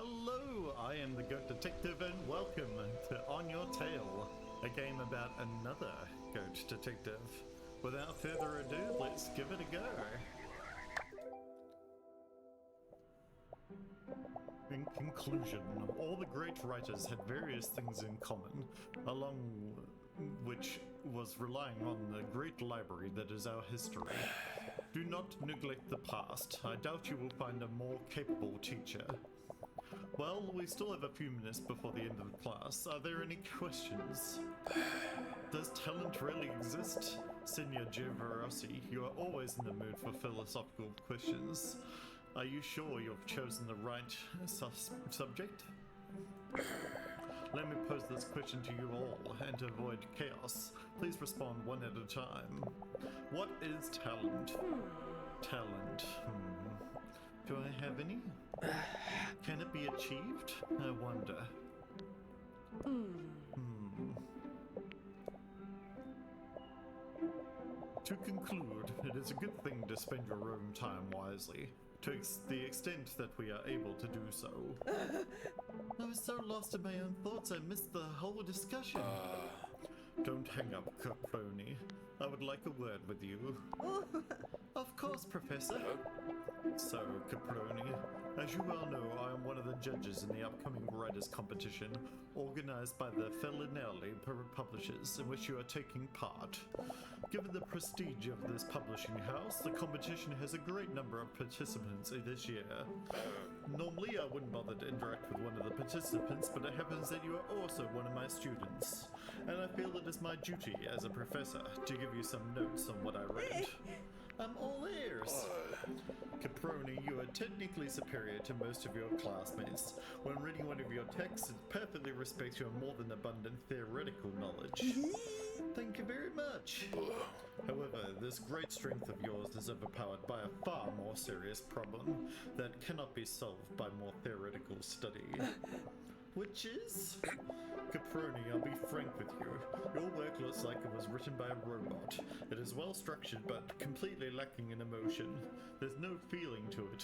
Hello, I am the Goat Detective and welcome to On Your Tail, a game about another Goat Detective. Without further ado, let's give it a go. In conclusion, all the great writers had various things in common, along which was relying on the great library that is our history. Do not neglect the past. I doubt you will find a more capable teacher. Well, we still have a few minutes before the end of the class. Are there any questions? Does talent really exist? Senor Giavarossi, you are always in the mood for philosophical questions. Are you sure you've chosen the right subject? Let me pose this question to you all, and to avoid chaos, please respond one at a time. What is talent? Talent. Do I have any? Can it be achieved? I wonder. To conclude, it is a good thing to spend your own time wisely, to the extent that we are able to do so. I was so lost in my own thoughts I missed the whole discussion. Don't hang up, Caproni. I would like a word with you. Of course, Professor. So, Caproni, as you well know, I am one of the judges in the upcoming writers' competition organized by the Fellinelli publishers, in which you are taking part. Given the prestige of this publishing house, the competition has a great number of participants this year. Normally, I wouldn't bother to interact with one of the participants, but it happens that you are also one of my students, and I feel it is my duty as a professor to give you some notes on what I read. I'm all ears. Caproni, you are technically superior to most of your classmates. When reading one of your texts, it perfectly respects your more than abundant theoretical knowledge. Thank you very much. However, this great strength of yours is overpowered by a far more serious problem that cannot be solved by more theoretical study. Which is? Caproni, I'll be frank with you. Your work looks like it was written by a robot. It is well structured but completely lacking in emotion. There's no feeling to it.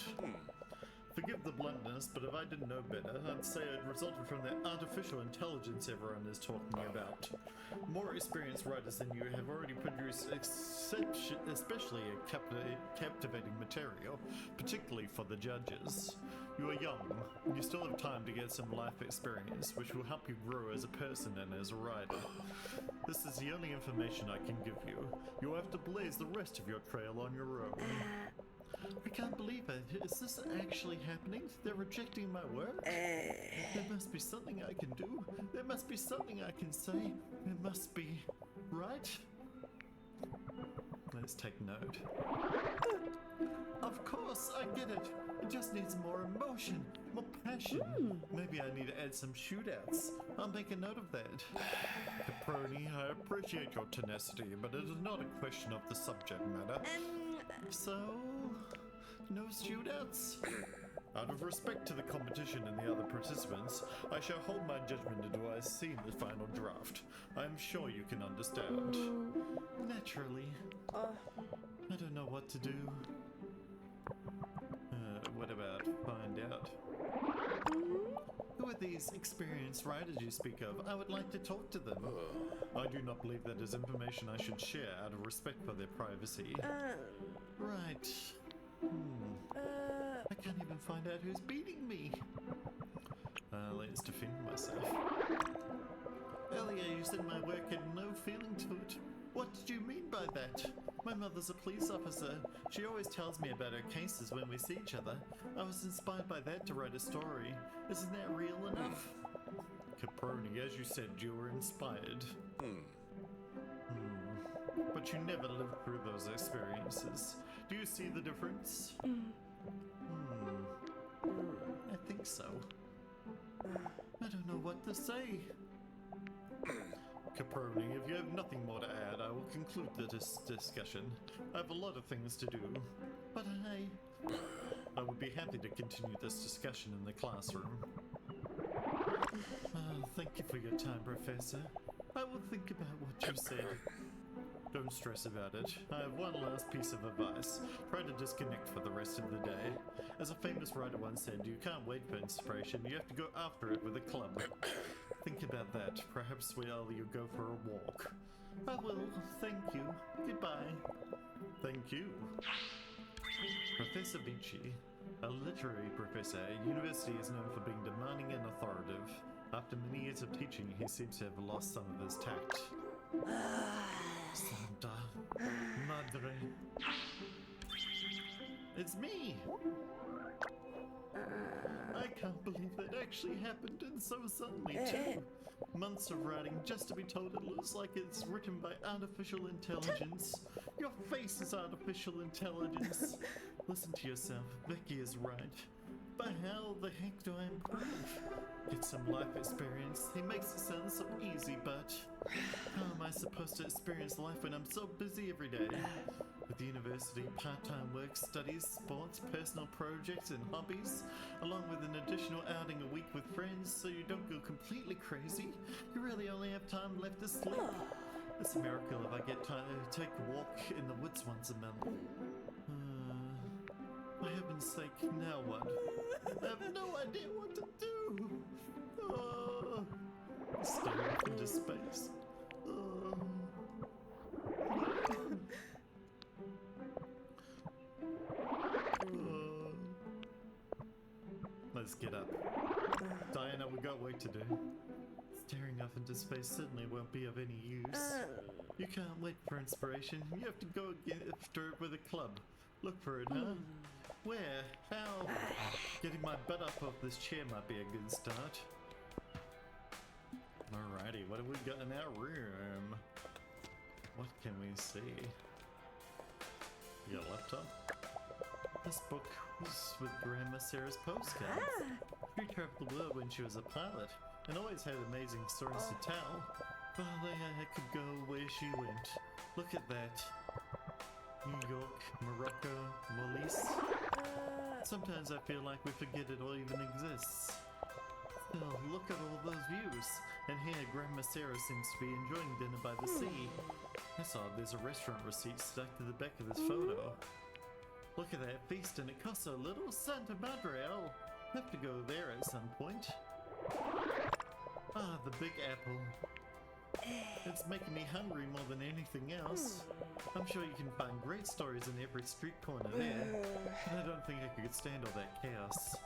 Forgive the bluntness, but if I didn't know better, I'd say it resulted from the artificial intelligence everyone is talking about. More experienced writers than you have already produced especially a captivating material, particularly for the judges. You are young. You still have time to get some life experience, which will help you grow as a person and as a writer. This is the only information I can give you. You'll have to blaze the rest of your trail on your own. I can't believe it. Is this actually happening? They're rejecting my work? There must be something I can do. There must be something I can say. It must be right? Let's take note. Of course, I get it. It just needs more emotion, more passion. Maybe I need to add some shootouts. I'll make a note of that. Caproni, I appreciate your tenacity, but it is not a question of the subject matter. So, no shootouts? Out of respect to the competition and the other participants, I shall hold my judgment until I see the final draft. I am sure you can understand. Naturally. I don't know what to do. What about find out? Who are these experienced writers you speak of? I would like to talk to them. I do not believe that is information I should share out of respect for their privacy. Right. I can't even find out who's beating me. Let's defend myself. Earlier you said my work had no feeling to it. What did you mean by that? My mother's a police officer. She always tells me about her cases when we see each other. I was inspired by that to write a story. Isn't that real enough? Caproni, as you said, you were inspired. But you never lived through those experiences. Do you see the difference? I think so. I don't know what to say. Caproni, if you have nothing more to add, I will conclude this discussion. I have a lot of things to do, but I would be happy to continue this discussion in the classroom. Thank you for your time, Professor. I will think about what you said. Don't stress about it. I have one last piece of advice. Try to disconnect for the rest of the day. As a famous writer once said, you can't wait for inspiration, you have to go after it with a club. Think about that. Perhaps you go for a walk. I will. Thank you. Goodbye. Thank you. Professor Vici, a literary professor at university, is known for being demanding and authoritative. After many years of teaching, he seems to have lost some of his tact. Santa Madre. It's me! I can't believe that actually happened, and so suddenly too. Months of writing just to be told it looks like it's written by artificial intelligence. Your face is artificial intelligence. Listen to yourself, Becky is right. But how the heck do I improve? Get some life experience. He makes it sound so easy, but how am I supposed to experience life when I'm so busy every day? With university, part-time work, studies, sports, personal projects, and hobbies, along with an additional outing a week with friends so you don't go completely crazy, you really only have time left to sleep. It's a miracle if I get time to take a walk in the woods once a month. For heaven's sake, now what? I have no idea what to do! Stare off into space. Let's get up. Diana, we got work to do. Staring off into space certainly won't be of any use. You can't wait for inspiration. You have to go after it with a club. Look for it, huh? Where? How? Getting my butt up off this chair might be a good start. Alrighty, what have we got in our room? What can we see? You got a laptop? This book was with Grandma Sarah's postcards. She traveled the world when she was a pilot and always had amazing stories to tell. If only I could go where she went. Look at that. New York, Morocco, Molise. Sometimes I feel like we forget it all even exists. Still, look at all those views. And here, Grandma Sarah seems to be enjoying dinner by the sea. That's odd, there's a restaurant receipt stuck to the back of this photo. Look at that feast, and it costs so little. Santa Madre, I'll have to go there at some point. Ah, the Big Apple. It's making me hungry more than anything else. I'm sure you can find great stories in every street corner there, but I don't think I could stand all that chaos.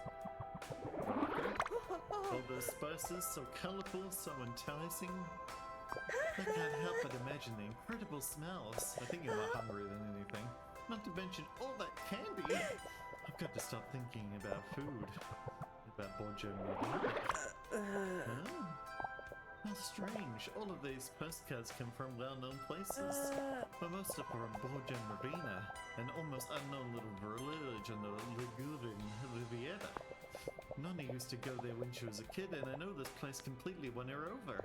All those spices, so colorful, so enticing. I can't help but imagine the incredible smells. I think you're more hungry than anything. Not to mention all that candy. I've got to stop thinking about food. About Borgia Oh. How strange. All of these postcards come from well-known places. But most are from Borgia Marina, an almost unknown little village on the Ligurian Riviera. Nonna used to go there when she was a kid, and I know this place completely won her over.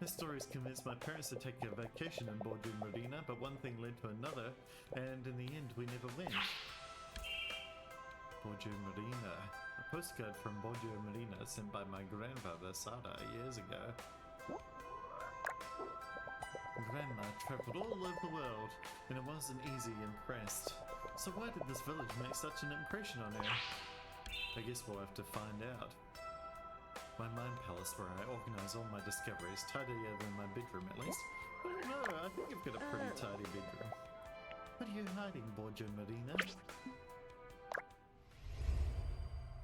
Her stories convinced my parents to take a vacation in Borgia Marina, but one thing led to another, and in the end we never went. Borgia Marina. A postcard from Borgia Marina sent by my grandfather Sada years ago. Grandma traveled all over the world, and it wasn't easy impressed. So why did this village make such an impression on her? I guess we'll have to find out. My mind palace where I organize all my discoveries, tidier than my bedroom at least. I don't know, I think I've got a pretty tidy bedroom. What are you hiding, Borgia Marina?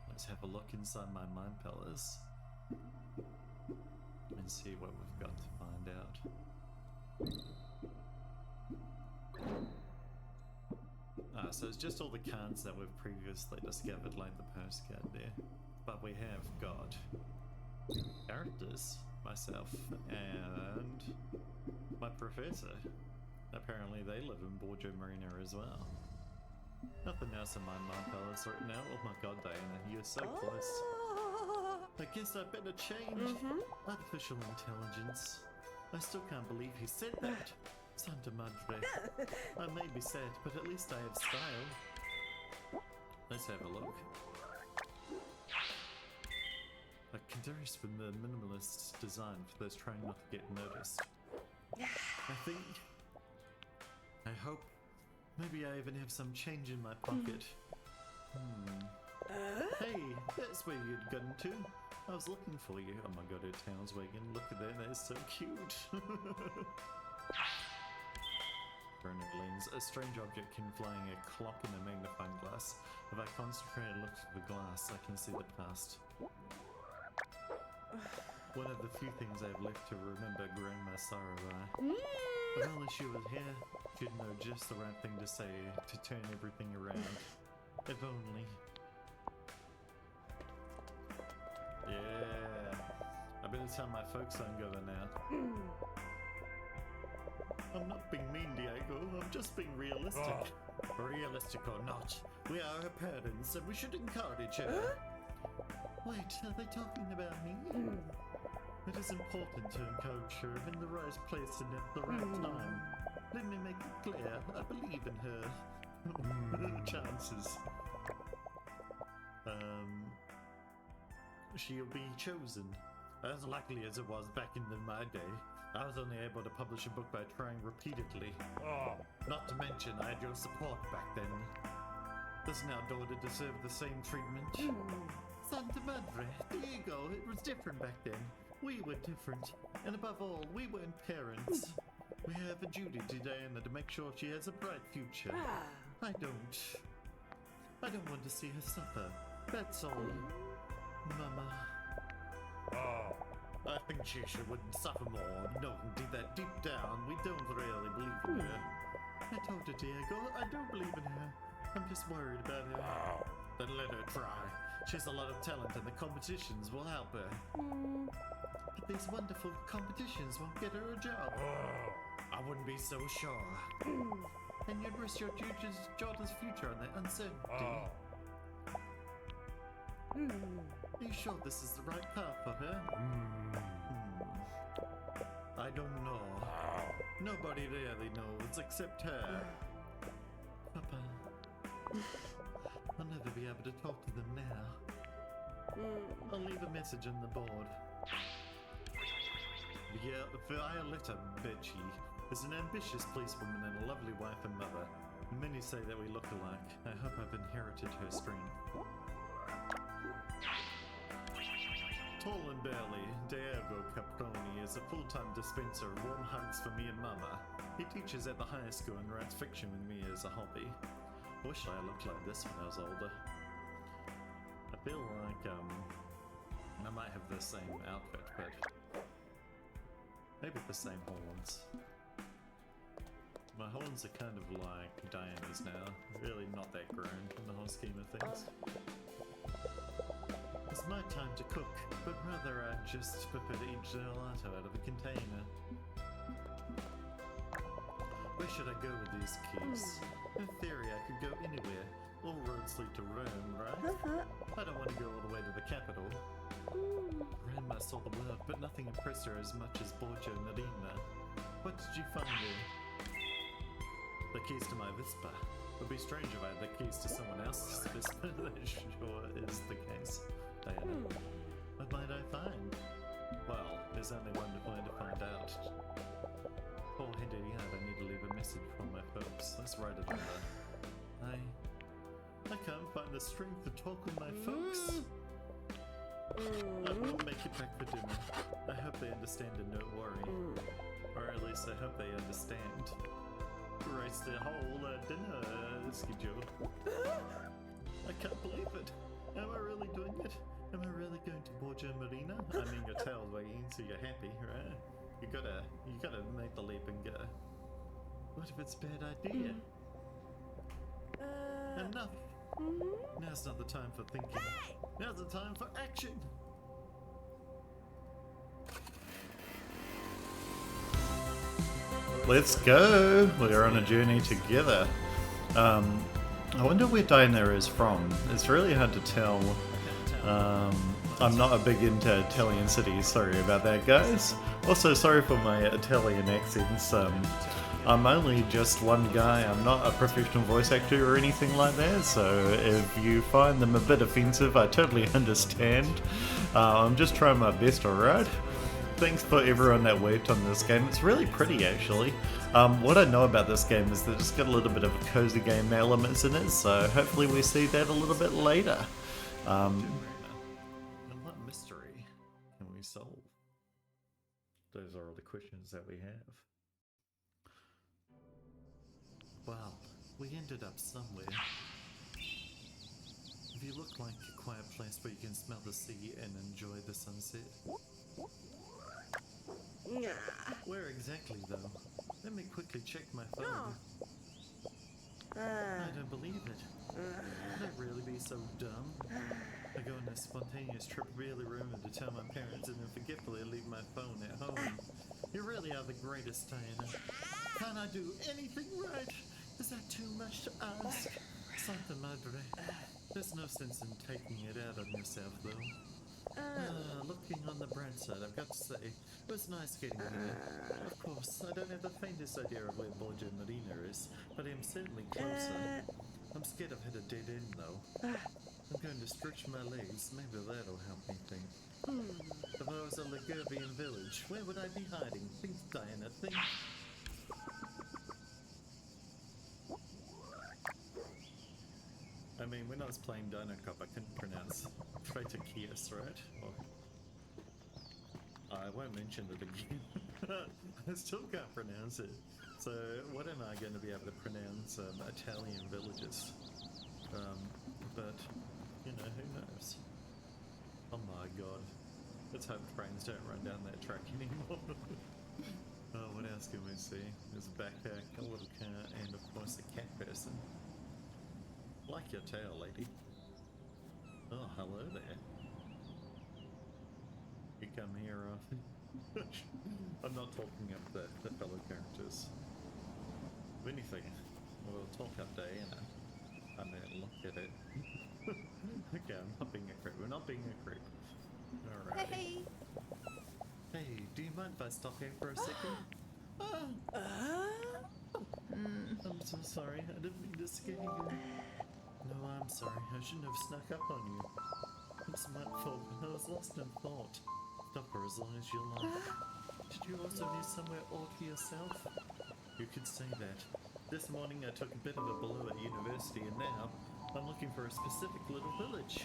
Let's have a look inside my mind palace and see what we've got to find out. So it's just all the cards that we've previously discovered, like the postcard there. But we have got characters, myself, and my professor. Apparently they live in Borgia Marina as well. Nothing else in my mind palace right now. Oh my god, Diana, you're so close. I guess I better change. Artificial intelligence. I still can't believe he said that. Santa Madre. I may be sad, but at least I have style. Let's have a look. A continuous from the minimalist design for those trying not to get noticed. I think I hope. Maybe I even have some change in my pocket. Hey, that's where you'd gotten to. I was looking for you. Oh my god, her tail's wagging. Look at that, that is so cute. Bernard leans. A strange object can flying a clock in a magnifying glass. If I concentrate and look at the glass, I can see the past. One of the few things I've left to remember Grandma Sarai. If only she was here, she'd know just the right thing to say to turn everything around. If only. Yeah. I better tell my folks I'm going now. I'm not being mean, Diego. I'm just being realistic. Realistic or not, we are her parents and we should encourage her. Wait, are they talking about me? It is important to encourage her in the right place and at the right time. Let me make it clear, I believe in her. Chances. She'll be chosen. As likely as it was back in my day. I was only able to publish a book by trying repeatedly. Not to mention, I had your support back then. Doesn't our daughter deserve the same treatment? Santa Madre, Diego, it was different back then. We were different. And above all, we weren't parents. We have a duty to Diana to make sure she has a bright future. I don't want to see her suffer. That's all. Mama. I think she wouldn't suffer more, knowing that deep down we don't really believe in her. I told her, Diego, I don't believe in her. I'm just worried about her. Then let her try. She has a lot of talent and the competitions will help her. But these wonderful competitions won't get her a job. I wouldn't be so sure. And you'd risk your daughter's future on that uncertainty. Are you sure this is the right path for her? I don't know. Nobody really knows except her. Papa, I'll never be able to talk to them now. I'll leave a message on the board. Violetta Becci is an ambitious policewoman and a lovely wife and mother. Many say that we look alike. I hope I've inherited her strength. Tall and burly, Diego Caproni is a full-time dispenser of warm hugs for me and Mama. He teaches at the high school and writes fiction with me as a hobby. I wish I looked like this when I was older. I feel like I might have the same outfit, but maybe the same horns. My horns are kind of like Diana's now, really not that grown in the whole scheme of things. It's my time to cook, but rather I just prefer to eat gelato out of a container. Where should I go with these keys? In theory, I could go anywhere. All roads lead to Rome, right? I don't want to go all the way to the capital. Grandma saw the world, but nothing impressed her as much as Borgia Marina. What did you find there? The keys to my Vespa. It would be strange if I had the keys to someone else's Vespa. That sure is the case. Diana. What might I find? Well, there's only one way to find out. Poor Henrietta, I need to leave a message for my folks. Let's write it over. I can't find the strength to talk with my folks. I will make it back for dinner. I hope they understand and don't worry. Or at least I hope they understand. Erase the whole dinner schedule. I can't believe it. Am I really doing it? Am I really going to Borgia Marina? I mean, your tail's wagging, so you're happy, right? You gotta make the leap and go. What if it's a bad idea? Enough. Now's not the time for thinking. Now's the time for action. Let's go! We're on a journey together. I wonder where Diana is from. It's really hard to tell. I'm not a big into Italian cities, sorry about that, guys. Also, sorry for my Italian accents. I'm only just one guy, I'm not a professional voice actor or anything like that, so if you find them a bit offensive, I totally understand. I'm just trying my best, alright? Thanks for everyone that worked on this game. It's really pretty, actually. What I know about this game is that it's got a little bit of a cozy game elements in it, so hopefully we see that a little bit later. And what mystery can we solve? Those are all the questions that we have. Well, we ended up somewhere. If you look like a quiet place where you can smell the sea and enjoy the sunset. Where exactly, though? Let me quickly check my phone. I don't believe it. Could I really be so dumb? I go on a spontaneous trip really rumored to tell my parents and then forgetfully leave my phone at home. You really are the greatest, Diana. Can't I do anything right? Is that too much to ask? Santa Madre. There's no sense in taking it out on yourself, though. Looking on the bright side, I've got to say, it was nice getting here. Of course, I don't have the faintest idea of where Borgia Marina is, but I am certainly closer. I'm scared I've hit a dead end, though. I'm going to stretch my legs, maybe that'll help me think. If I was a Ligurian village, where would I be hiding? Think, Diana, think. I mean, when I was playing Dino Cop, I couldn't pronounce Traitorkias, right? Or, I won't mention it again. I still can't pronounce it. So, what am I going to be able to pronounce Italian villages? But, you know, who knows? Oh my god. Let's hope trains don't run down that track anymore. Oh, what else can we see? There's a backpack, a little car, and of course a cat person. Like your tail, lady. Oh, hello there. You come here often? I'm not talking up the fellow characters. If anything, we'll talk up Diana. I mean, look at it. Okay, I'm not being a creep. We're not being a creep. Alright. Hey. Hey, do you mind if I stop here for a second? I'm so sorry. I didn't mean to scare you. No, I'm sorry. I shouldn't have snuck up on you. It's my fault. I was lost in thought. Stop for as long as you like. Did you also need somewhere all to yourself? You could say that. This morning I took a bit of a blow at university and now I'm looking for a specific little village.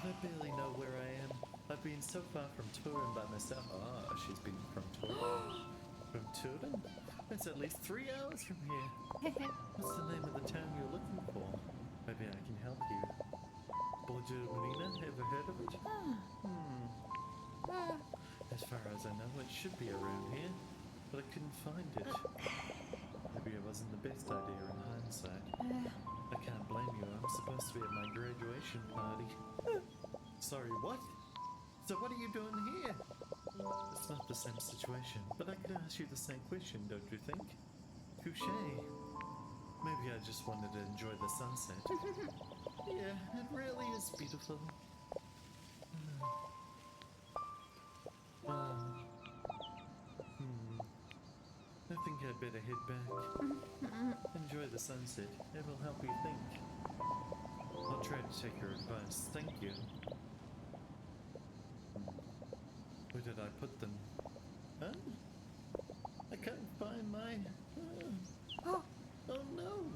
But I barely know where I am. I've been so far from Turin by myself. Ah, she's been from Turin. From Turin? That's at least 3 hours from here. What's the name of the town you're looking for? Maybe I can help you. Borgia Marina, ever heard of it? As far as I know, it should be around here, but I couldn't find it. Maybe it wasn't the best idea in hindsight. I can't blame you, I'm supposed to be at my graduation party. Sorry, what? So what are you doing here? It's not the same situation, but I could ask you the same question, don't you think? Touché. Maybe I just wanted to enjoy the sunset. Yeah, it really is beautiful. I think I'd better head back. Enjoy the sunset. It will help you think. I'll try to take your advice. Thank you. Where did I put them? Huh? I can't find my... Oh no!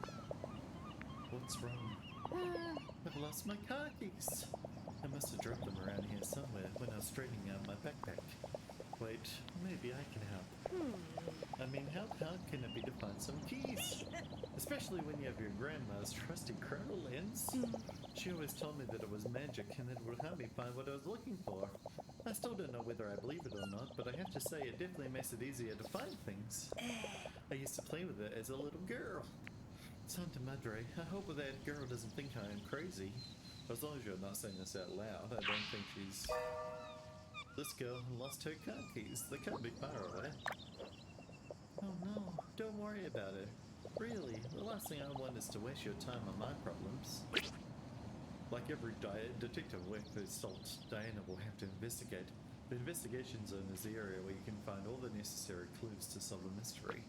What's wrong? I've lost my car keys. I must have dropped them around here somewhere when I was straightening out my backpack. Wait, maybe I can help. I mean, how hard can it be to find some keys? Especially when you have your grandma's trusty chrono lens. She always told me that it was magic and it would help me find what I was looking for. I still don't know whether I believe it or not, but I have to say it definitely makes it easier to find things. I used to play with it as a little girl. Santa Madre, I hope that girl doesn't think I am crazy. As long as you're not saying this out loud, I don't think she's... This girl lost her car keys. They can't be far away. Oh no, don't worry about it. Really, the last thing I want is to waste your time on my problems. Like every detective work that's solved, Diana will have to investigate. The investigation zone is the area where you can find all the necessary clues to solve a mystery.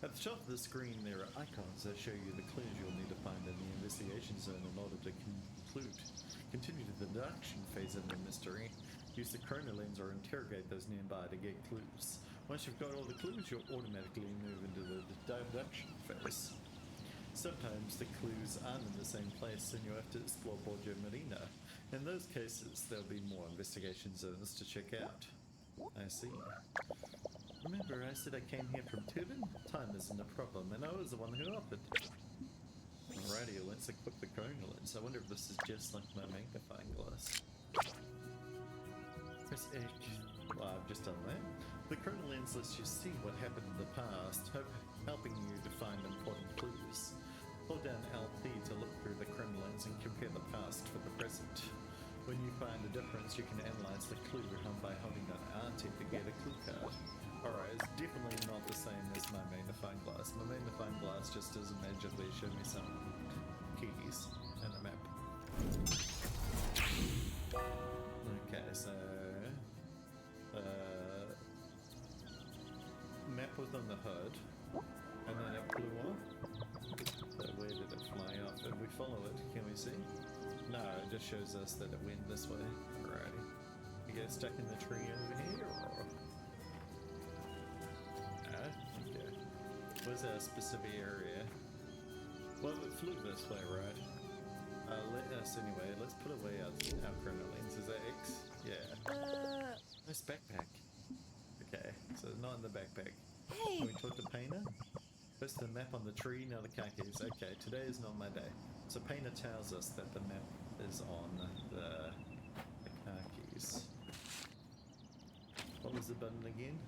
At the top of the screen there are icons that show you the clues you'll need to find in the investigation zone in order to continue to the deduction phase of the mystery. Use the chrono lens or interrogate those nearby to get clues. Once you've got all the clues, you'll automatically move into the deduction phase. Sometimes the clues aren't in the same place and you have to explore Borgia Marina. In those cases, there'll be more investigation zones to check out. I see. Remember I said I came here from Turin? Time isn't a problem, and I was the one who offered. Alrighty, let's equip the corona lens. I wonder if this is just like my magnifying glass. Press X. Well, I've just done that. The corona lens lets you see what happened in the past, helping you to find important clues. Hold down LP to look through the corona lens and compare the past with the present. When you find a difference, you can analyze the clue by holding down RT to get a clue card. Alright, it's definitely not the same as my magnifying glass. My magnifying glass just doesn't magically show me some keys and a map. Okay, so... map was on the hood, and then it flew off. So where did it fly off? If we follow it, can we see? No, it just shows us that it went this way. Alrighty. We get stuck in the tree over here, or...? Okay. Where's our specific area? Well, it flew this way, right? Let us anyway. Let's put away our chrono lens. Is that X? Yeah. Nice backpack. Okay, so it's not in the backpack. Hey! Can we talk to Paina? First the map on the tree, now the car keys. Okay, today is not my day. So Paina tells us that the map is on the car keys. What was the button again?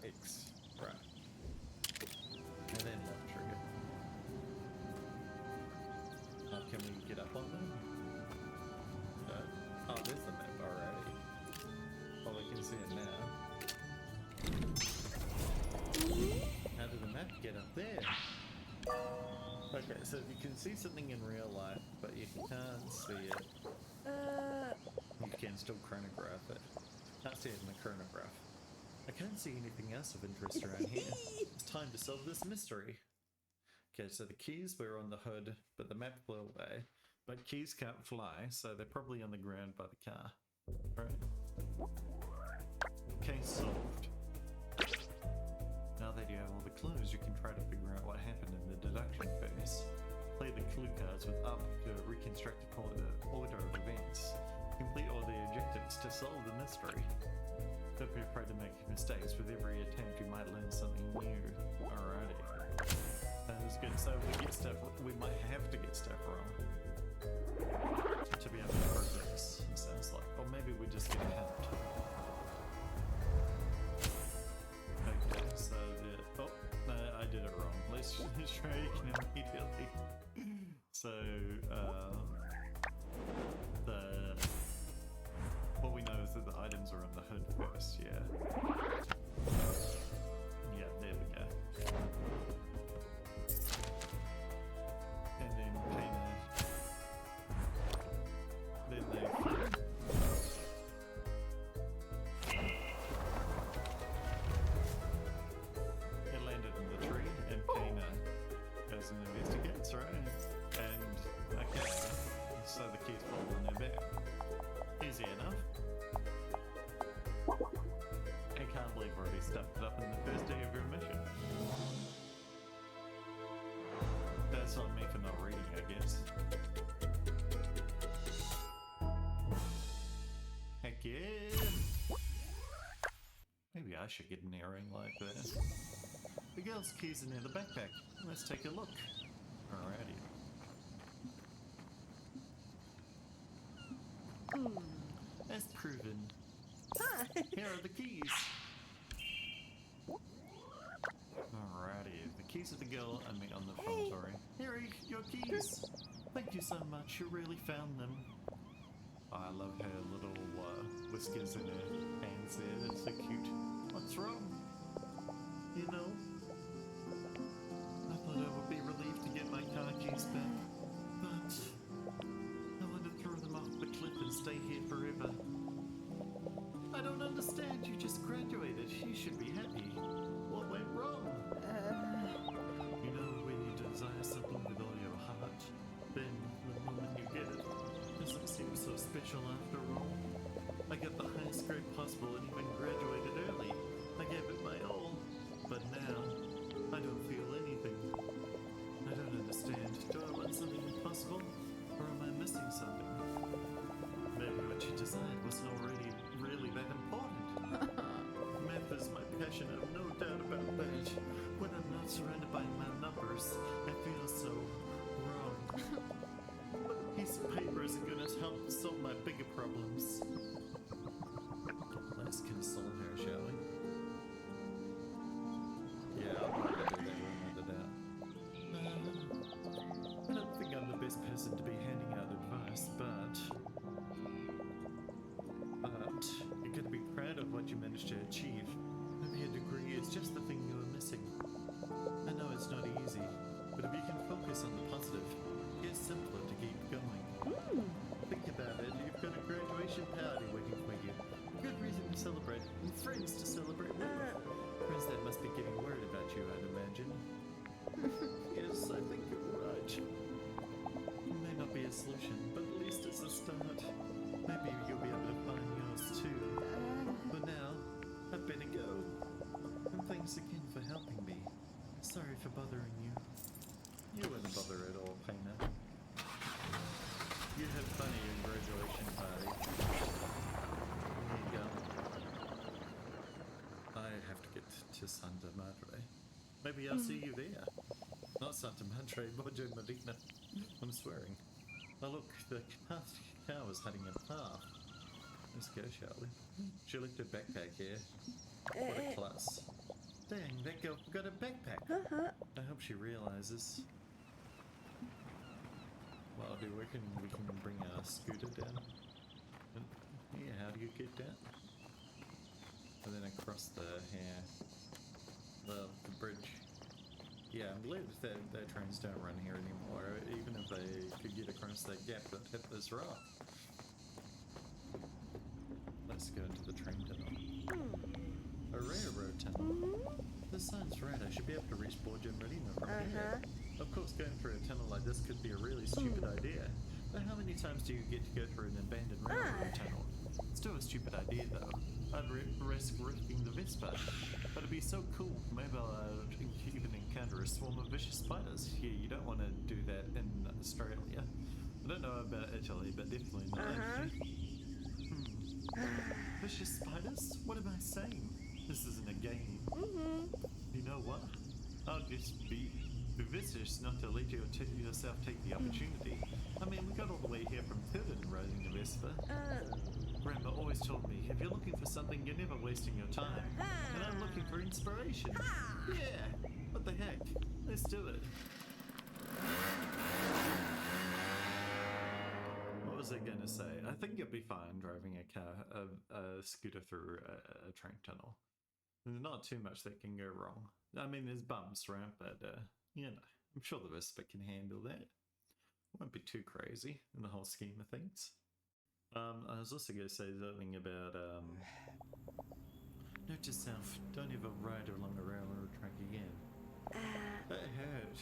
X. Right. And then what trigger? Oh, can we get up on them? No. Oh, there's the map already. Oh, we can see it now. How did the map get up there? Okay, so if you can see something in real life, but you can't see it, you can still chronograph it. Can't see it in the chronograph. I can't see anything else of interest around here. It's time to solve this mystery. Okay, so the keys were on the hood, but the map flew away. But keys can't fly, so they're probably on the ground by the car. Right? Case solved. Now that you have all the clues, you can try to figure out what happened in the deduction phase. Play the clue cards with up to reconstruct the order of events. Complete all the objectives to solve the mystery. Don't be afraid to make mistakes. With every attempt, you might learn something new. Alrighty. That is good. So we might have to get stuff wrong to be able to progress, it sounds like. Or maybe we just get helped. Okay, so oh, no, I did it wrong. Let's try again immediately. So, what we know is that the items are on the hood first, yeah. Yeah, there we go. And then Paina. Then they flew. It landed in the tree, and Paina goes and investigates, right? And, okay, so the keys fall in their bag. Easy enough. I can't believe we already stuffed it up in the first day of your mission. That's on me for not reading, I guess. Heck yeah! Maybe I should get an earring like that. The girl's keys are near the backpack. Let's take a look. Alrighty. As proven. Hi! Here are the keys. Alrighty, the keys of the girl and me on the promontory. Here are your keys. Thank you so much. You really found them. I love her little whiskers in her hands there. That's so cute. What's wrong? You know, I thought I would be relieved to get my car keys back, but I want to throw them off the cliff and stay here forever. I don't understand. You just graduated. You should be happy. What went wrong? You know, when you desire something with all your heart, then the moment you get it doesn't seem so special after all. I got the highest grade possible and even graduated early. gave it my all, but now I don't feel anything. I don't understand. Do I want something impossible, or am I missing something? Maybe what you designed wasn't already really that important. Math is my passion, I have no doubt about that. When I'm not surrounded by my numbers, I feel so wrong. But a piece of paper isn't going to help solve my bigger problems. Let's console her, shall we? Yeah, I'll probably do that without a doubt. I don't think I'm the best person to be handing out advice, but you're going to be proud of what you managed to achieve. Maybe a degree is just the thing you were missing. I know it's not easy, but if you can focus on the positive, it gets simpler to keep going. Think about it, you've got a graduation party waiting for you. A good reason to celebrate, and friends to celebrate with. Friends that must be getting worried about you, I'd imagine. Yes, I think you're right. It may not be a solution, but at least it's a start. Maybe you'll be able to find yours too. For now, I'd better go. And thanks again for helping me. Sorry for bothering you. You wouldn't bother at all, Paina. You had fun at your graduation party. Here you go. I have to get to Santa Madre. Maybe I'll see you there. Not Santa Madre, Borgia Medina. I'm swearing. Oh look, the cow was heading a path. Let's go, shall we? She left her backpack here. What a class. Dang, that girl forgot a backpack. I hope she realizes. Well, do you reckon we can bring our scooter down? And, yeah, how do you get down? And then across the bridge. Yeah, I'm glad that trains don't run here anymore. Even if they could get across that gap that hit this rock. Let's go into the train tunnel. A railroad tunnel. This sounds right. I should be able to reach Borgia Marina from here. Of course, going through a tunnel like this could be a really stupid idea. But how many times do you get to go through an abandoned railroad tunnel? Still a stupid idea, though. I'd risk risking the Vespa. But it'd be so cool. Maybe I'll even encounter a swarm of vicious spiders. Here, you don't want to do that in Australia. I don't know about Italy, but definitely not. Vicious spiders? What am I saying? This isn't a game. You know what? I'll just be vicious not to let yourself take the opportunity. I mean, we got all the way here from Pilden riding the Vespa. Grandma always told me, if you're looking for something, you're never wasting your time. And I'm looking for inspiration. Yeah! What the heck? Let's do it. What was I gonna say? I think you'll be fine driving a scooter through a train tunnel. There's not too much that can go wrong. I mean, there's bumps, right? But, you know, I'm sure the Vespa can handle that. Won't be too crazy in the whole scheme of things. I was also going to say something about, note to self, don't ever ride along a railroad track again. That hurt.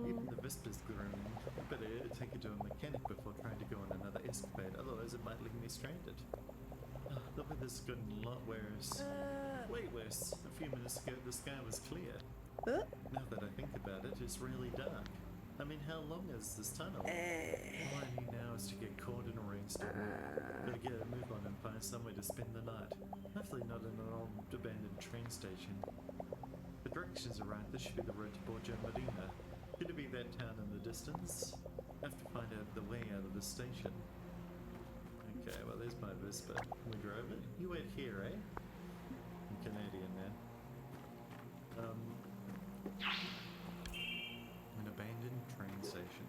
Even the Vespa's grown. I better take it to a mechanic before trying to go on another escapade, otherwise it might leave me stranded. The weather's gotten a lot worse. Way worse. A few minutes ago the sky was clear. Now that I think about it, it's really dark. I mean, how long is this tunnel? All I need now is to get caught in a rainstorm. Better get a move on and find somewhere to spend the night. Hopefully not in an old abandoned train station. The directions are right. This should be the road to Borgia Medina. Could it be that town in the distance? Have to find out the way out of the station. Okay, well there's my Vespa. We drove it. You wait here, eh? I'm Canadian now. An abandoned train station.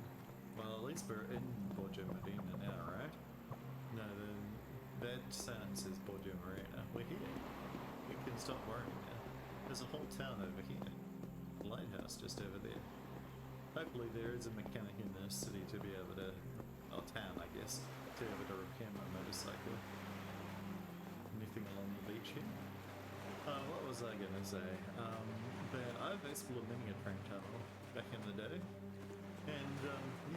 Well, at least we're in Borgia Medina now, right? No, that sign says Borgia Marina. We're here. We can stop worrying now. There's a whole town over here. The lighthouse just over there. Hopefully there is a mechanic in the city to be able to, or town I guess, to be able to repair my motorcycle. Anything along the beach here? What was I gonna say? That I've explored many a train tunnel back in the day. And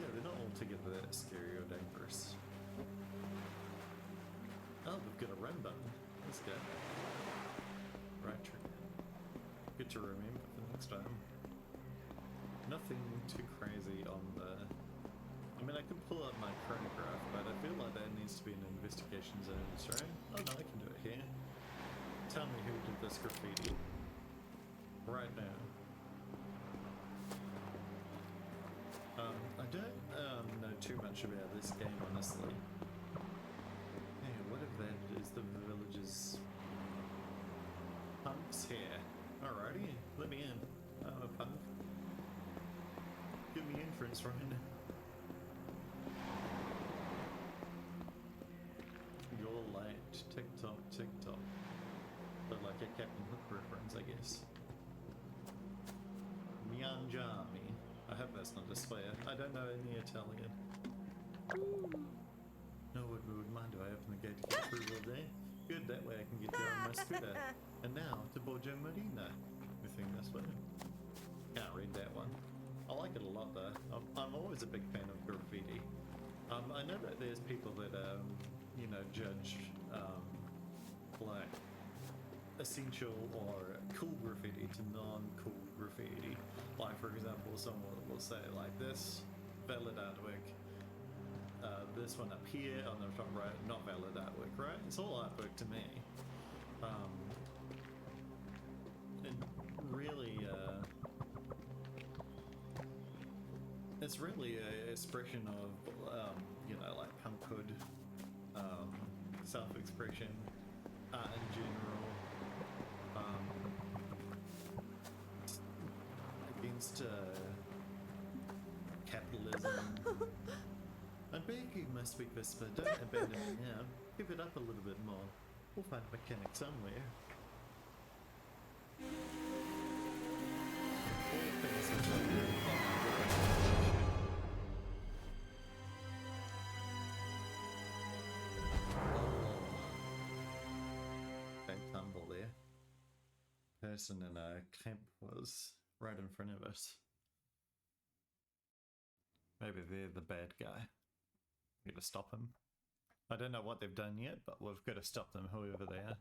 yeah, they're not altogether that scary or dangerous. Oh, we've got a run button. Let's go. right trigger. Good to remember for next time. Nothing too crazy on the... I mean, I could pull up my chronograph, but I feel like that needs to be an investigation zone, right? Oh no, I can do it here. Tell me who did this graffiti. Right now. I don't know too much about this game, honestly. Hey, what if that is the village's punks here? Alrighty, let me in. I'm a punk. Give me entrance right now. You're late. Tick-tock, tick-tock. But like a Captain Hook reference, I guess. Mianjami. I hope that's not a swear. I don't know any Italian. No one would mind if I open the gate to get through all day. Good, that way I can get there on my scooter. And now to Borgia Marina. You think that's way? Can't read that one. I like it a lot though. I'm always a big fan of graffiti. I know that there's people that you know, judge like essential or cool graffiti to non-cool graffiti. Like for example, someone will say like this valid artwork, this one up here on the top right, not valid artwork, right? It's all artwork to me. And really, it's really an expression of, you know, like punkhood, self-expression, art in general, against capitalism. I beg you, my sweet whisper, don't abandon me now. Give it up a little bit more. We'll find a mechanic somewhere. All things are very Big tumble there. Person in a camp was right in front of us. Maybe they're the bad guy. We gotta stop him. I don't know what they've done yet, but we've got to stop them, whoever they are.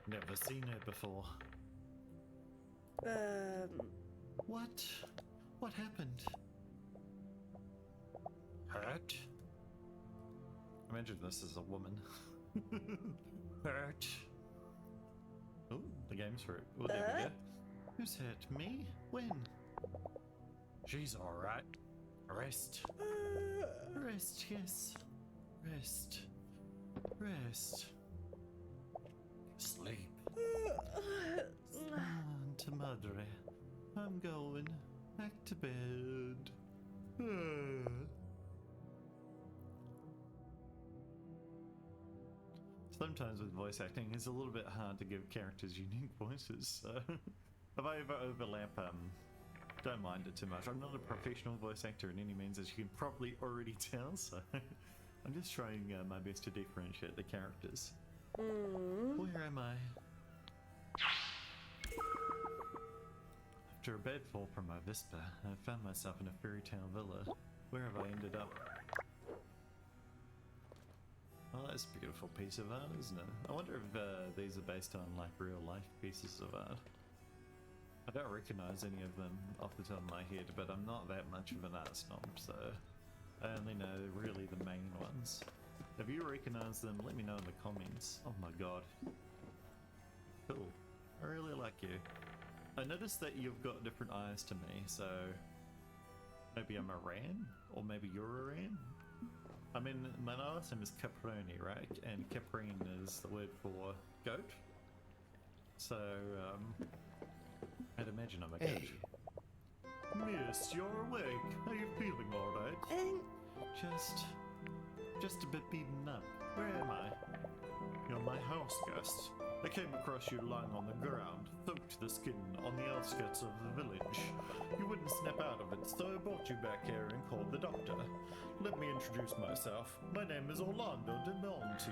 Never seen her before. What? What happened? Hurt? Imagine this is a woman. Hurt? Oh, the game's hurt. Oh, there we go. Who's hurt? Me? When? She's alright. Rest. Rest, yes. Rest. Rest. Sleep. To madre. I'm going back to bed. Sometimes with voice acting, it's a little bit hard to give characters unique voices, so if I ever overlap, don't mind it too much. I'm not a professional voice actor in any means, as you can probably already tell, so I'm just trying my best to differentiate the characters. Where am I? After a bad fall from my Vespa, I found myself in a fairy tale villa. Where have I ended up? Oh, that's a beautiful piece of art, isn't it? I wonder if these are based on like real life pieces of art. I don't recognise any of them off the top of my head, but I'm not that much of an art snob, so I only know really the main ones. If you recognise them, let me know in the comments. Oh my god. Cool. I really like you. I noticed that you've got different eyes to me, so maybe I'm a ram? Or maybe you're a ram? I mean, my last name is Caproni, right? And caprine is the word for goat. So, I'd imagine I'm a goat. Hey. Miss, you're awake. Are you feeling alright? Just a bit beaten up. Where am I? You're my house guest. I came across you lying on the ground, soaked to the skin on the outskirts of the village. You wouldn't snap out of it, so I brought you back here and called the doctor. Let me introduce myself. My name is Orlando De Monte.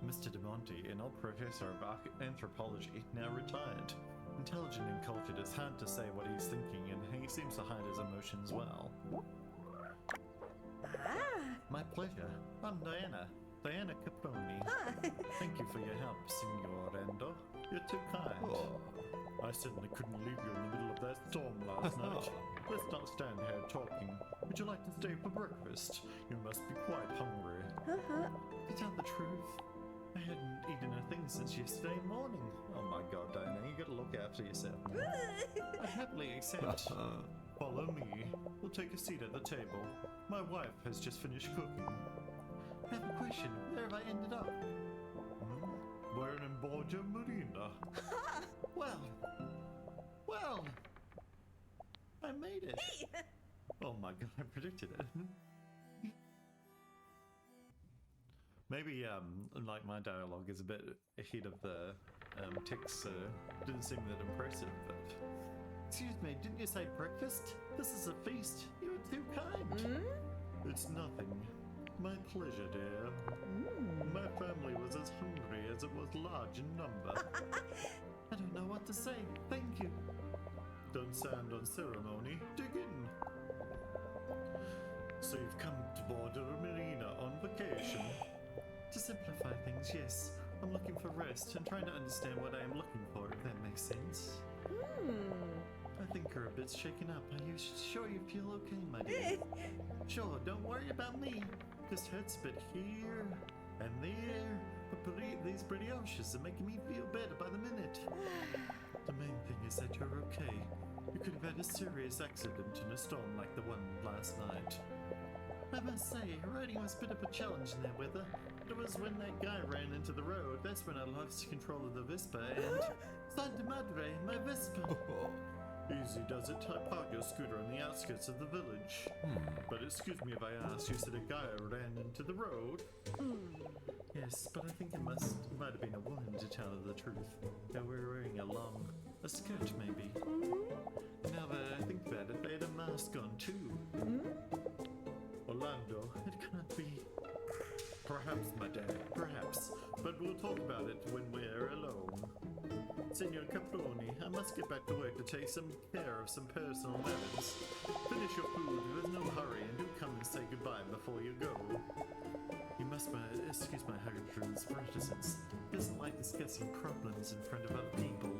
Mr. De Monte, an old professor of anthropology, now retired. Intelligent and cultured, it's hard to say what he's thinking, and he seems to hide his emotions well. My pleasure. I'm Diana. Diana Caproni. Thank you for your help, Signor Endo. You're too kind. Oh. I certainly couldn't leave you in the middle of that storm last night. Let's not stand here talking. Would you like to stay for breakfast? You must be quite hungry. To tell the truth, I hadn't eaten a thing since yesterday morning. Oh my god, Diana, you gotta look after yourself. I happily accept. Follow me. We'll take a seat at the table. My wife has just finished cooking. I have a question. Where have I ended up? We're in Borgia Marina. Well, I made it. Oh my god, I predicted it. Maybe, like my dialogue is a bit ahead of the text, so didn't seem that impressive, but... Excuse me, didn't you say breakfast? This is a feast. You're too kind. It's nothing. My pleasure, dear. My family was as hungry as it was large in number. I don't know what to say. Thank you. Don't stand on ceremony. Dig in. So you've come to Borgia Marina on vacation. To simplify things, yes. I'm looking for rest and trying to understand what I am looking for, if that makes sense. I think you're a bit shaken up. Are you sure you feel okay, my dear? Sure, don't worry about me. Just hurts a bit here and there. But these brioches are making me feel better by the minute. The main thing is that you're okay. You could have had a serious accident in a storm like the one last night. I must say, riding was a bit of a challenge in that weather. It was when that guy ran into the road. That's when I lost control of the Vespa and... Santa Madre, my Vespa! Easy does it. I parked your scooter on the outskirts of the village. But excuse me if I asked, you said a guy ran into the road? Yes, but I think it might have been a woman, to tell the truth. They were wearing a skirt maybe. Now that I think about it, they had a mask on too. Orlando, it cannot be. Perhaps, my dad, perhaps. But we'll talk about it when we're alone. Signor Caproni, I must get back to work to take some care of some personal matters. Finish your food, there's no hurry, and do come and say goodbye before you go. You must excuse my husband's reticence. He doesn't like discussing problems in front of other people.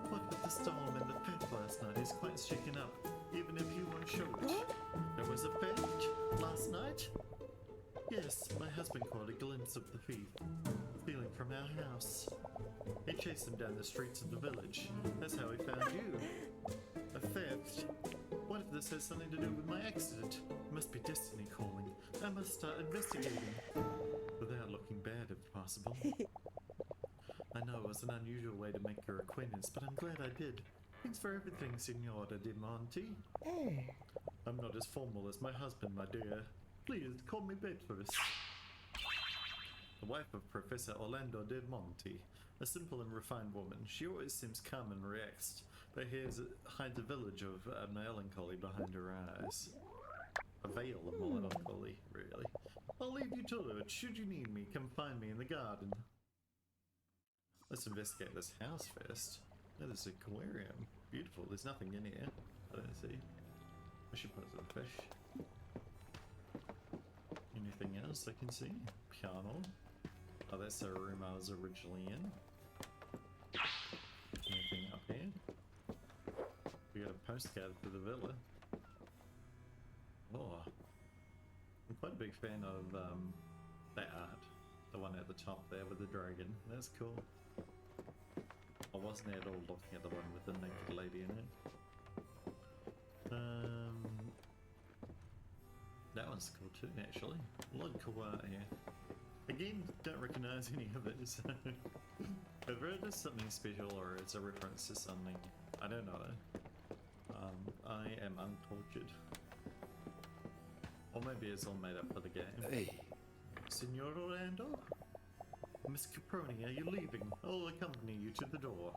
What with the storm and the fete last night, he's quite shaken up, even if you won't show it. There was a fete last night? Yes, my husband caught a glimpse of the thief, stealing from our house. He chased him down the streets of the village. That's how he found you. A theft? What if this has something to do with my accident? It must be destiny calling. I must start investigating. Without looking bad, if possible. I know it was an unusual way to make your acquaintance, but I'm glad I did. Thanks for everything, Signora Di Monte. I'm not as formal as my husband, my dear. Please, call me Beatrice. The wife of Professor Orlando Del Monte, a simple and refined woman. She always seems calm and relaxed, but hides a village of melancholy behind her eyes. A veil of melancholy, really. I'll leave you to it. Should you need me, come find me in the garden. Let's investigate this house first. Oh, there's an aquarium. Beautiful. There's nothing in here. I don't see. I should put some fish. Anything else I can see? Piano. Oh, that's the room I was originally in. Anything up here? We got a postcard for the villa. Oh. I'm quite a big fan of that art. The one at the top there with the dragon. That's cool. I wasn't at all looking at the one with the naked lady in it. That one's cool too, actually. A lot of cool art here. Again, don't recognise any of it, so... Whether it is something special or it's a reference to something, I don't know. I am uncultured. Or maybe it's all made up for the game. Hey. Signor Orlando? Miss Caproni, are you leaving? I'll accompany you to the door.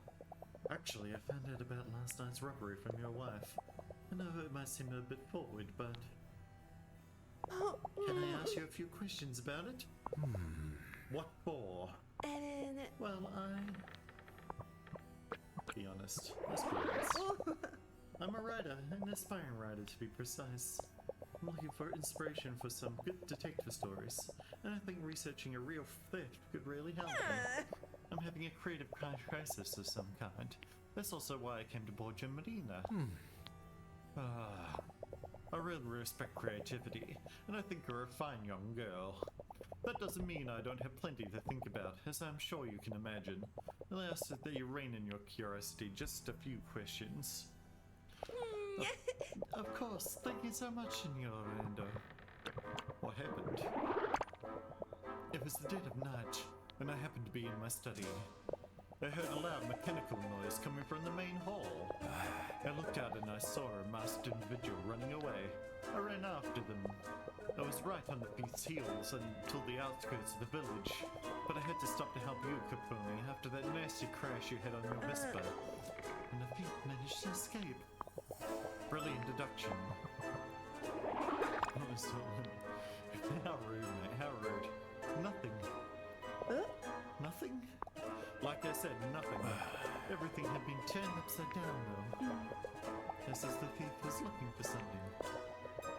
Actually, I found out about last night's robbery from your wife. I know it might seem a bit forward, but... Can I ask you a few questions about it? What for? Well, be honest. Let's be honest. I'm a writer, an aspiring writer to be precise. I'm looking for inspiration for some good detective stories, and I think researching a real theft could really help me. I'm having a creative crisis of some kind. That's also why I came to Borgia Marina. I really respect creativity, and I think you're a fine young girl. That doesn't mean I don't have plenty to think about, as I'm sure you can imagine. I'll ask that you rein in your curiosity, just a few questions. Of course, thank you so much, Signor Orlando. What happened? It was the dead of night, and I happened to be in my study. I heard a loud mechanical noise coming from the main hall. I looked out and I saw a masked individual running away. I ran after them. I was right on the thief's heels until the outskirts of the village, but I had to stop to help you, Capone, after that nasty crash you had on your Vespa, and the thief managed to escape. Brilliant deduction. How rude, mate, how rude. Nothing. Nothing? Like I said, nothing. Everything had been turned upside down, though. Just as the thief was looking for something.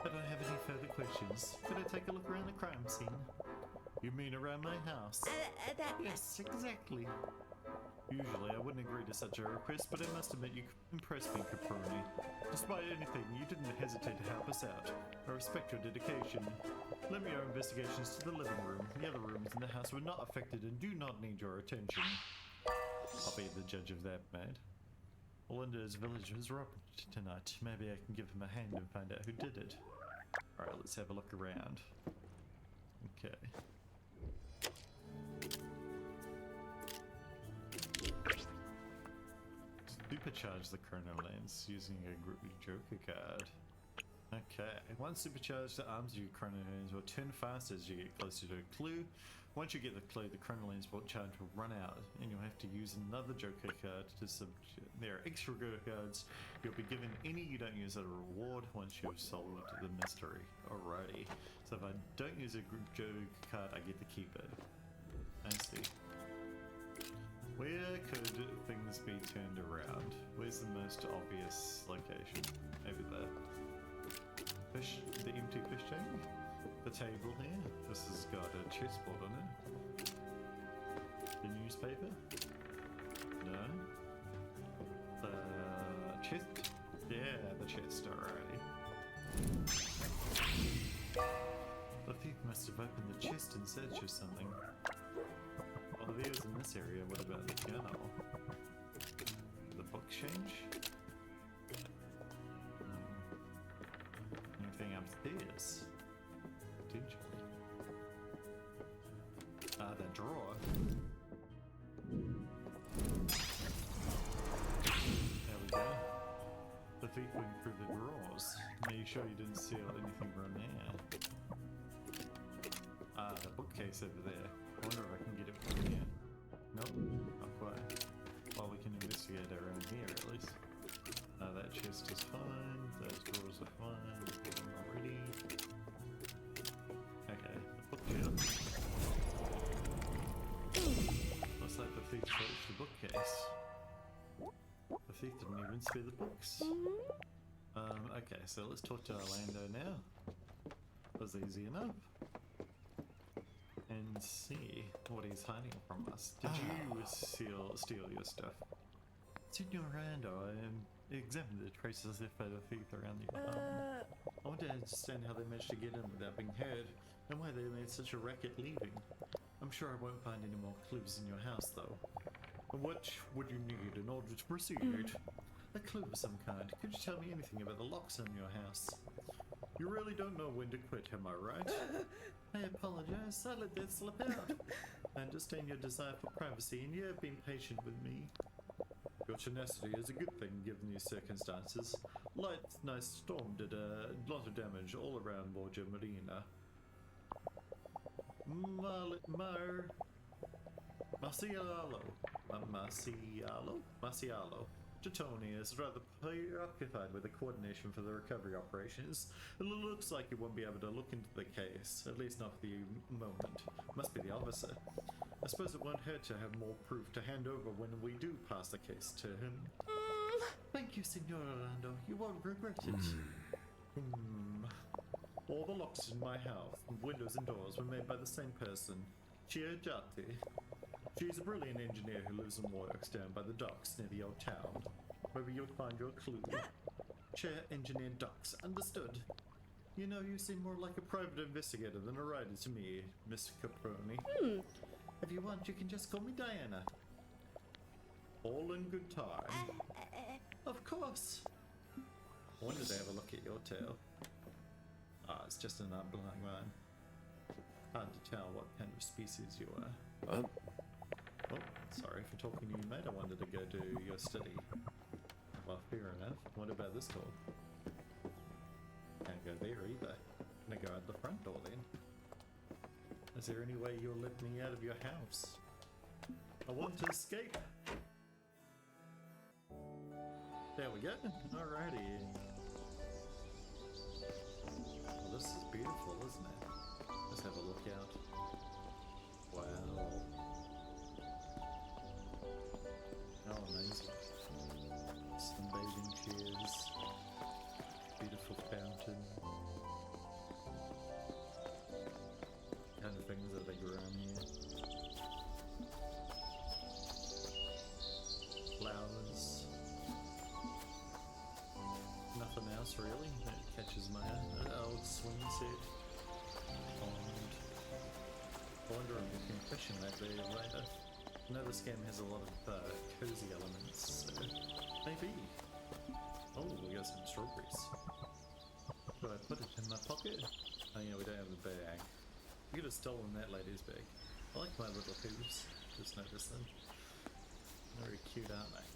I don't have any further questions. Could I take a look around the crime scene? You mean around my house? Yes, exactly. Usually I wouldn't agree to such a request, but I must admit you impressed me, Caproni. Despite anything, you didn't hesitate to help us out. I respect your dedication. Limit your investigations to the living room. The other rooms in the house were not affected and do not need your attention. I'll be the judge of that, mate. Melinda's village was robbed tonight. Maybe I can give him a hand and find out who did it. Alright, let's have a look around. Okay. Supercharge the chrono lens using a Joker card. Okay, once supercharged, the arms of your chrono lens will turn fast as you get closer to a clue. Once you get the clue, the chrono lens charge will run out, and you'll have to use another Joker card to there are extra Joker cards you'll be given any you don't use as a reward once you've solved the mystery. Alrighty, so if I don't use a Joker card, I get to keep it. I see. Where could things be turned around? Where's the most obvious location? Maybe there. Fish, the empty fish tank? The table here? This has got a chessboard on it. The newspaper? No. The chest? Yeah, the chest, alrighty. The thief must have opened the chest in search of something. Well, if he was in this area, what about the piano? The book change? Anything upstairs? Potentially. The drawer. There we go. The thief went through the drawers. Are you sure you didn't steal anything from there? The bookcase over there. I wonder if I can get it from here. Nope, not quite. Well, we can investigate around here at least. That chest is fine, those drawers are fine, already. Okay, the bookshelf. Looks like the thief searched the bookcase. The thief didn't even spare the books. Okay, so let's talk to Orlando now. Was easy enough. And see what he's hiding from us. Did you steal your stuff? Signor Orlando, I examined the traces left by the thief around your home. I want to understand how they managed to get in without being heard, and why they made such a racket leaving. I'm sure I won't find any more clues in your house, though. What would you need in order to proceed? A clue of some kind. Could you tell me anything about the locks in your house? You really don't know when to quit, am I right? I apologize, I let that slip out. I understand your desire for privacy, and you have been patient with me. Your tenacity is a good thing given these circumstances. Last night's storm did a lot of damage all around Borgia Marina. Marcialo. Titoni is rather preoccupied with the coordination for the recovery operations. It looks like he won't be able to look into the case, at least not for the moment. Must be the officer. I suppose it won't hurt to have more proof to hand over when we do pass the case to him. Thank you, Signor Orlando. You won't regret it. All the locks in my house, windows and doors, were made by the same person, Chia Jati. She's a brilliant engineer who lives and works down by the docks near the old town. Maybe you'll find your clue. Chair engineer docks. Understood. You know, you seem more like a private investigator than a writer to me, Miss Caproni. If you want, you can just call me Diana. All in good time. Of course. I wanted to have a look at your tail. Ah, it's just an underlying one. Hard to tell what kind of species you are. Oh, sorry for talking to you, mate. I wanted to go do your study. Well, fair enough. What about this door? Can't go there either. Gonna go out the front door then. Is there any way you'll let me out of your house? I want to escape. There we go. Alrighty. Well, this is beautiful, isn't it? Let's have a look out. Wow. Oh, amazing. Sunbathing chairs. Beautiful fountain. Kind of things that they grow on here. Flowers. Nothing else really that catches my eye. Old swing set. Pond. I wonder if we can fish in that there later. I know this game has a lot of cozy elements, so maybe. Oh, we got some strawberries. Do I put it in my pocket? Oh yeah, we don't have a bag. We could have stolen that lady's bag. I like my little hooves. Just noticed them. Very cute, aren't they?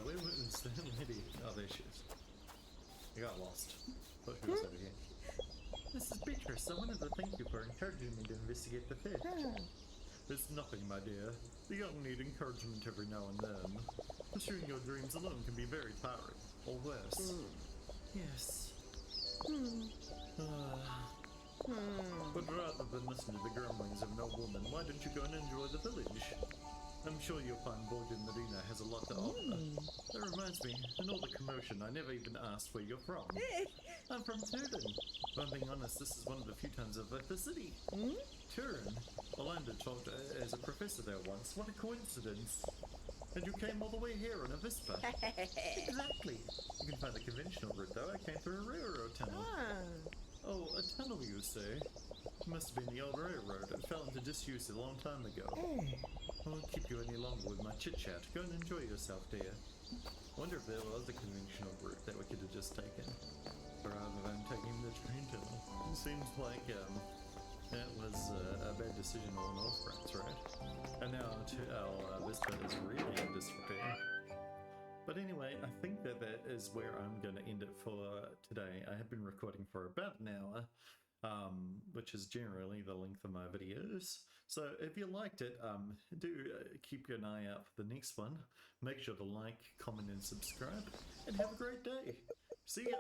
Where was the lady? Oh, there she is. I got lost. Thought she was over here. Mrs. Beatrice, I wanted to thank you for encouraging me to investigate the theft. It's nothing, my dear. The young need encouragement every now and then. Pursuing your dreams alone can be very tiring, or worse. Yes. But rather than listen to the grumblings of no woman, why don't you go and enjoy the village? I'm sure you'll find Borgia Medina has a lot to offer. That reminds me, in all the commotion, I never even asked where you're from. I'm from Turin. If I'm being honest, this is one of the few times I've left the city. Turin? Orlando taught as a professor there once. What a coincidence. And you came all the way here on a Vespa. Exactly. You can find the conventional route, though. I came through a railroad tunnel. Oh, a tunnel, you say? It must have been the old railroad. It fell into disuse a long time ago. I won't keep you any longer with my chit-chat. Go and enjoy yourself, dear. I wonder if there was a conventional route that we could have just taken, rather than taking the train tunnel. It seems like that was a bad decision on all fronts, right? And now our Vespa is really in disrepair. But anyway, I think that is where I'm going to end it for today. I have been recording for about an hour, which is generally the length of my videos. So if you liked it, do keep an eye out for the next one. Make sure to like, comment, and subscribe. And have a great day. See ya!